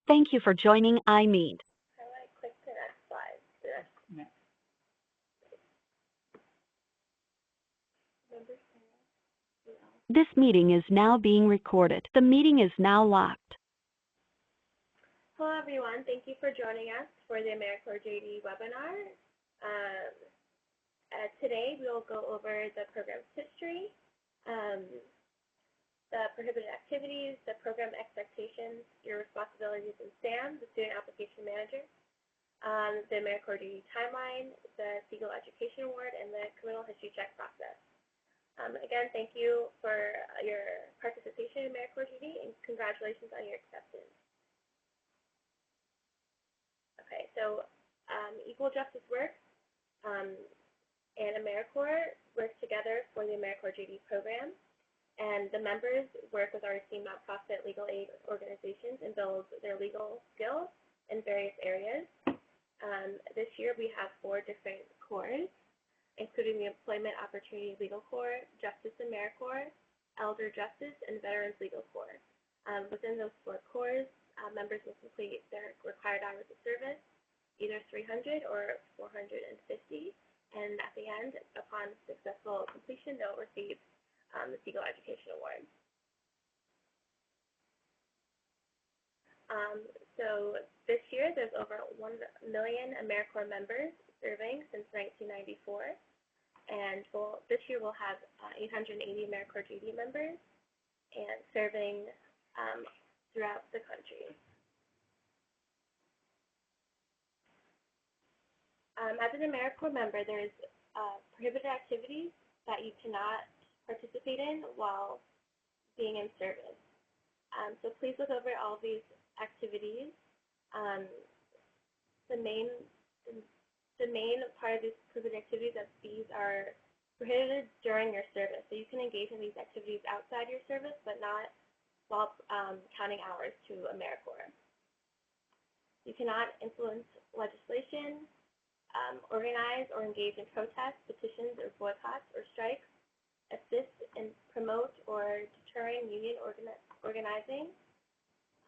Thank you for joining iMeet. How do I click the next slide? Members This meeting is now being recorded. The meeting is now locked. Hello, everyone. Thank you for joining us for the AmeriCorps JD webinar. Today, we will go over the program's history, the prohibited activities, the program expectations, your responsibilities in SAM, the Student Application Manager, the AmeriCorps JD timeline, the Siegel Education Award, and the criminal history check process. Again, thank you for your participation in AmeriCorps JD, and congratulations on your acceptance. Okay, so Equal Justice Works and AmeriCorps work together for the AmeriCorps JD program, and the members work with our esteemed nonprofit legal aid organizations and build their legal skills in various areas. This year we have 4 different corps, including the Employment Opportunity Legal Corps, Justice AmeriCorps, Elder Justice, and Veterans Legal Corps. Within those 4 corps, members will complete their required hours of service, either 300 or 450, and at the end, upon successful completion, they'll receive the Siegel Education Award. So this year, there's over 1 million AmeriCorps members serving since 1994, and this year we'll have 880 AmeriCorps JD members and serving throughout the country. As an AmeriCorps member, there's prohibited activities that you cannot participate in while being in service. So please look over all these activities. The main part of these prohibited activities is these are prohibited during your service. So you can engage in these activities outside your service, but not while counting hours to AmeriCorps. You cannot influence legislation, organize or engage in protests, petitions, or boycotts or strikes, assist in promote or deterring union organizing,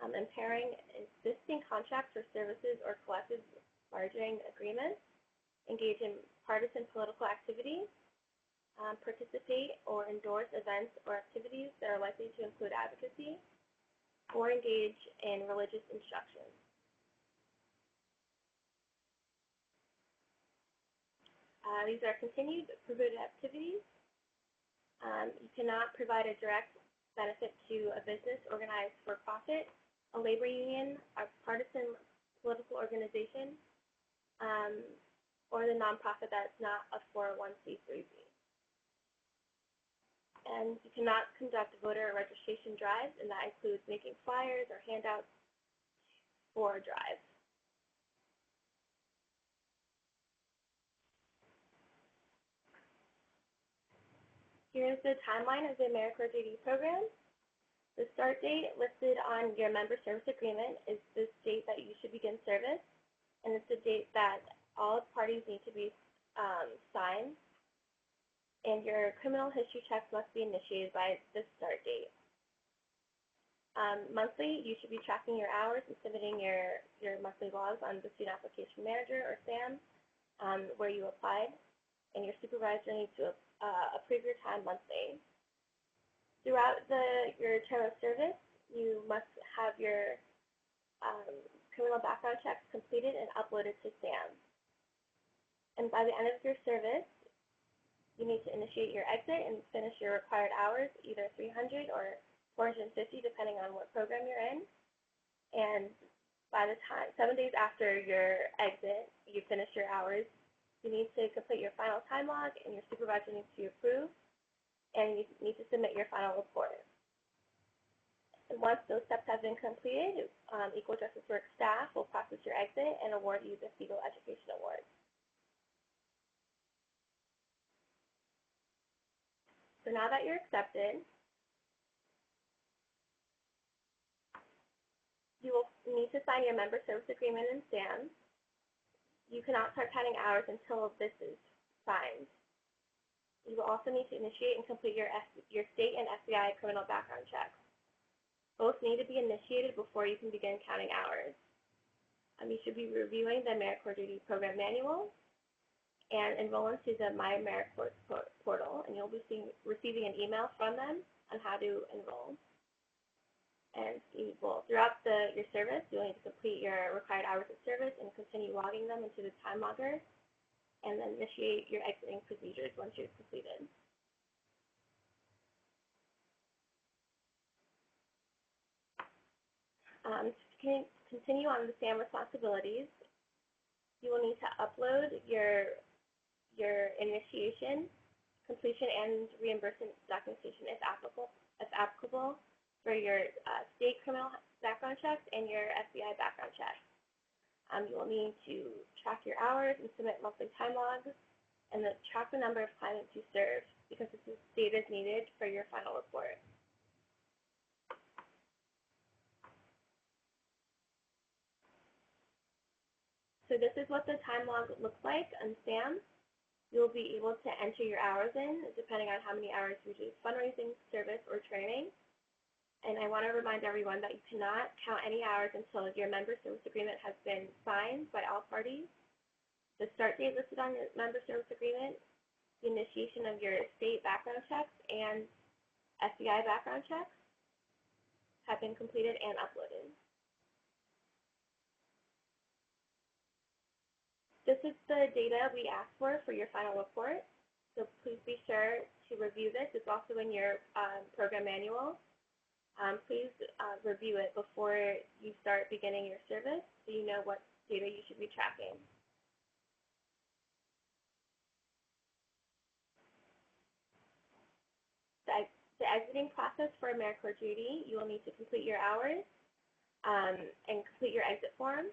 impairing existing contracts or services or collective bargaining agreements, engage in partisan political activities, participate or endorse events or activities that are likely to include advocacy, or engage in religious instruction. These are continued prohibited activities. You cannot provide a direct benefit to a business organized for profit, a labor union, a partisan political organization, or the nonprofit that's not a 401c3b. And you cannot conduct voter registration drives, and that includes making flyers or handouts for drives. Here's the timeline of the AmeriCorps JD program. The start date listed on your member service agreement is the date that you should begin service, and it's the date that all parties need to be signed, and your criminal history checks must be initiated by this start date. Monthly, you should be tracking your hours and submitting your monthly logs on the Student Application Manager, or SAM, where you applied, and your supervisor needs to approve your time monthly. Throughout your term of service, you must have your criminal background checks completed and uploaded to SAM. And by the end of your service, you need to initiate your exit and finish your required hours, either 300 or 450, depending on what program you're in. And by the time, 7 days after your exit, you finish your hours, you need to complete your final time log, and your supervisor needs to approve, and you need to submit your final report. And once those steps have been completed, Equal Justice Works staff will process your exit and award you the Siegel Education Award. So now that you're accepted, you will need to sign your member service agreement in SAM. You cannot start counting hours until this is signed. You will also need to initiate and complete your state and FBI criminal background checks. Both need to be initiated before you can begin counting hours. You should be reviewing the AmeriCorps JD Program Manual and enroll into the My AmeriCorps portal, and you'll be receiving an email from them on how to enroll. And throughout your service, you'll need to complete your required hours of service and continue logging them into the time logger, and then initiate your exiting procedures once you've completed. To continue on the SAM responsibilities, you will need to upload your initiation, completion, and reimbursement documentation if applicable for your state criminal background checks and your FBI background checks. You will need to track your hours and submit monthly time logs, and track the number of claimants you serve, because this data is needed for your final report. So this is what the time log looks like on SAM. You'll be able to enter your hours in, depending on how many hours you do fundraising, service, or training. And I want to remind everyone that you cannot count any hours until your member service agreement has been signed by all parties. The start date listed on your member service agreement, the initiation of your state background checks and FBI background checks have been completed and uploaded. This is the data we asked for your final report, so please be sure to review this. It's also in your program manual. Please review it before you start beginning your service so you know what data you should be tracking. The exiting process for AmeriCorps JD, you will need to complete your hours and complete your exit form.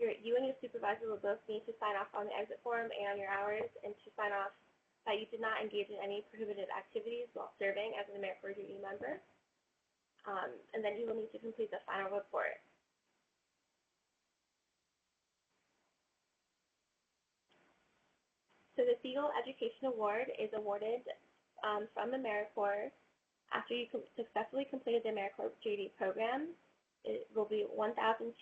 You and your supervisor will both need to sign off on the exit form and on your hours, and to sign off that you did not engage in any prohibited activities while serving as an AmeriCorps JD member. And then you will need to complete the final report. So the Siegel Education Award is awarded from AmeriCorps after you successfully completed the AmeriCorps JD program. It will be $1,230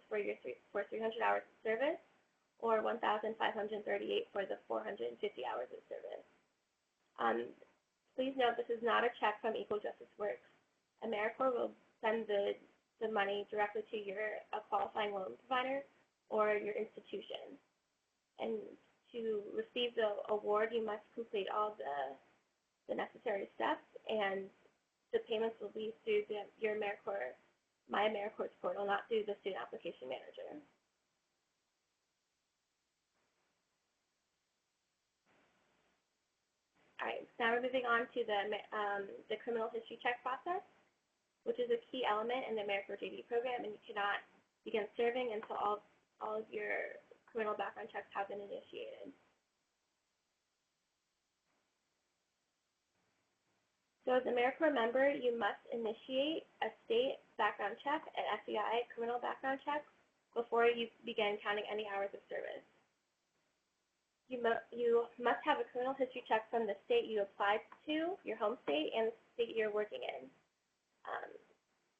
for 300 hours of service, or $1,538 for the 450 hours of service. Please note this is not a check from Equal Justice Works. AmeriCorps will send the money directly to your qualifying loan provider or your institution. And to receive the award, you must complete all the necessary steps, and the payments will be through your AmeriCorps, My AmeriCorps portal, not through the Student Application Manager. All right, so now we're moving on to the criminal history check process, which is a key element in the AmeriCorps JD program, and you cannot begin serving until all of your criminal background checks have been initiated. So as an AmeriCorps member, you must initiate a state background check, an FBI criminal background check, before you begin counting any hours of service. You must have a criminal history check from the state you applied to, your home state, and the state you're working in.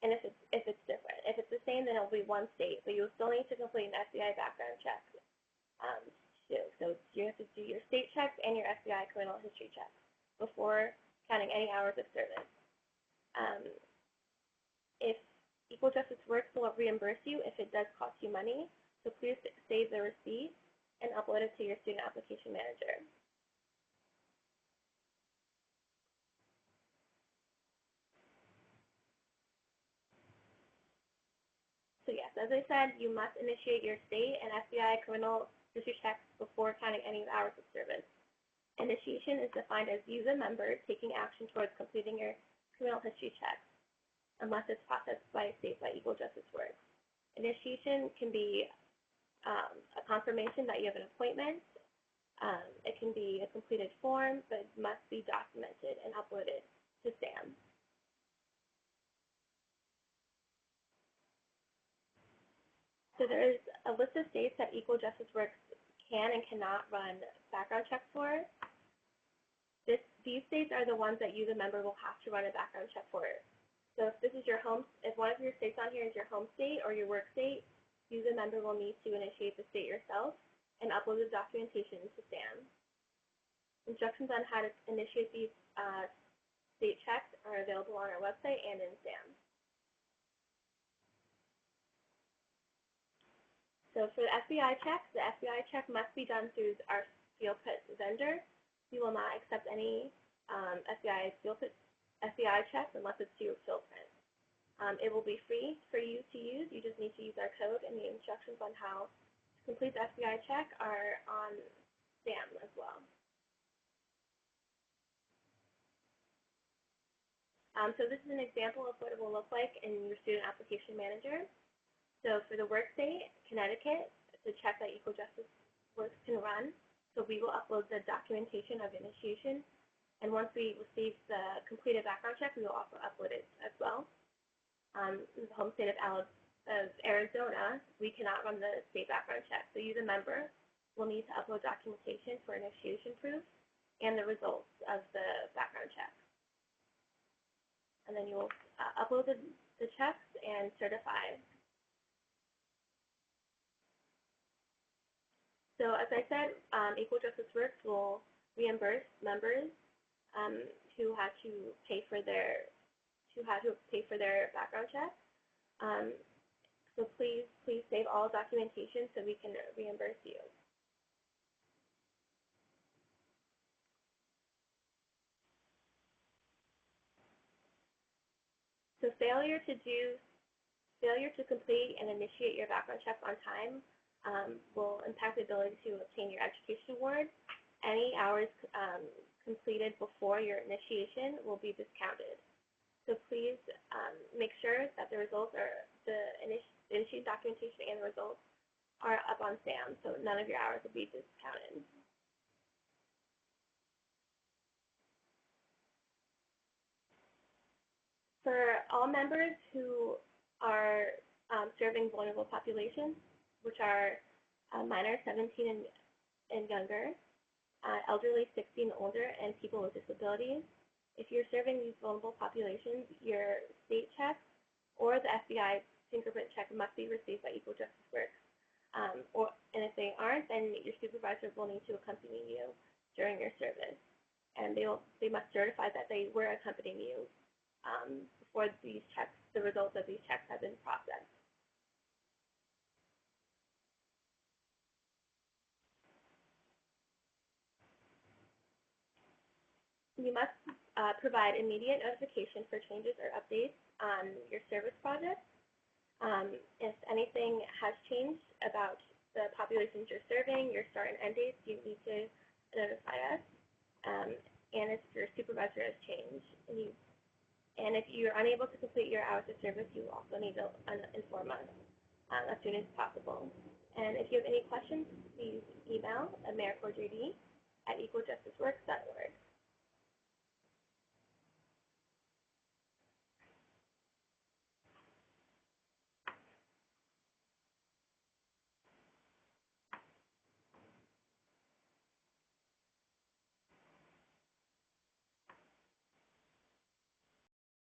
And if it's different. If it's the same, then it'll be one state, but you'll still need to complete an FBI background check too. So you have to do your state checks and your FBI criminal history checks before counting any hours of service. If Equal Justice Works will reimburse you if it does cost you money, so please save the receipt and upload it to your Student Application Manager. So yes, as I said, you must initiate your state and FBI criminal history checks before counting any hours of service. Initiation is defined as you, the member, taking action towards completing your criminal history checks, unless it's processed by a state by Equal Justice Works. Initiation can be a confirmation that you have an appointment. It can be a completed form, but it must be documented and uploaded to SAM. So there is a list of states that Equal Justice Works can and cannot run background checks for. These states are the ones that you, the member, will have to run a background check for So if one of your states on here is your home state or your work state, you, the member, will need to initiate the state yourself and upload the documentation to SAM. Instructions on how to initiate these state checks are available on our website and in SAM. So for the FBI check, must be done through our field put vendor. We will not accept any FBI checks unless it's through field print. It will be free for you to use. You just need to use our code, and the instructions on how to complete the FBI check are on SAM as well. So this is an example of what it will look like in your Student Application Manager. So for the work state, Connecticut, it's a check that Equal Justice Works can run. So we will upload the documentation of initiation. And once we receive the completed background check, we will also upload it as well. In the home state of Arizona, we cannot run the state background check. So you, the member, will need to upload documentation for initiation proof and the results of the background check. And then you will upload the checks and certify. So as I said, Equal Justice Works will reimburse members who had to pay for their background check. So please save all documentation so we can reimburse you. So failure to complete and initiate your background check on time will impact the ability to obtain your education award. Any hours completed before your initiation will be discounted. So please make sure that the results the initiated documentation and the results are up on SAM, so none of your hours will be discounted. For all members who are serving vulnerable populations, which are minors 17 and younger, elderly 60 and older, and people with disabilities, if you're serving these vulnerable populations, your state check or the FBI fingerprint check must be received by Equal Justice Works. And if they aren't, then your supervisor will need to accompany you during your service. And they must certify that they were accompanying you before the results of these checks have been processed. You must provide immediate notification for changes or updates on your service project. If anything has changed about the populations you're serving, your start and end dates, you need to notify us. And if your supervisor has changed, and if you're unable to complete your hours of service, you also need to inform us as soon as possible. And if you have any questions, please email AmeriCorps JD at equaljusticeworks.org.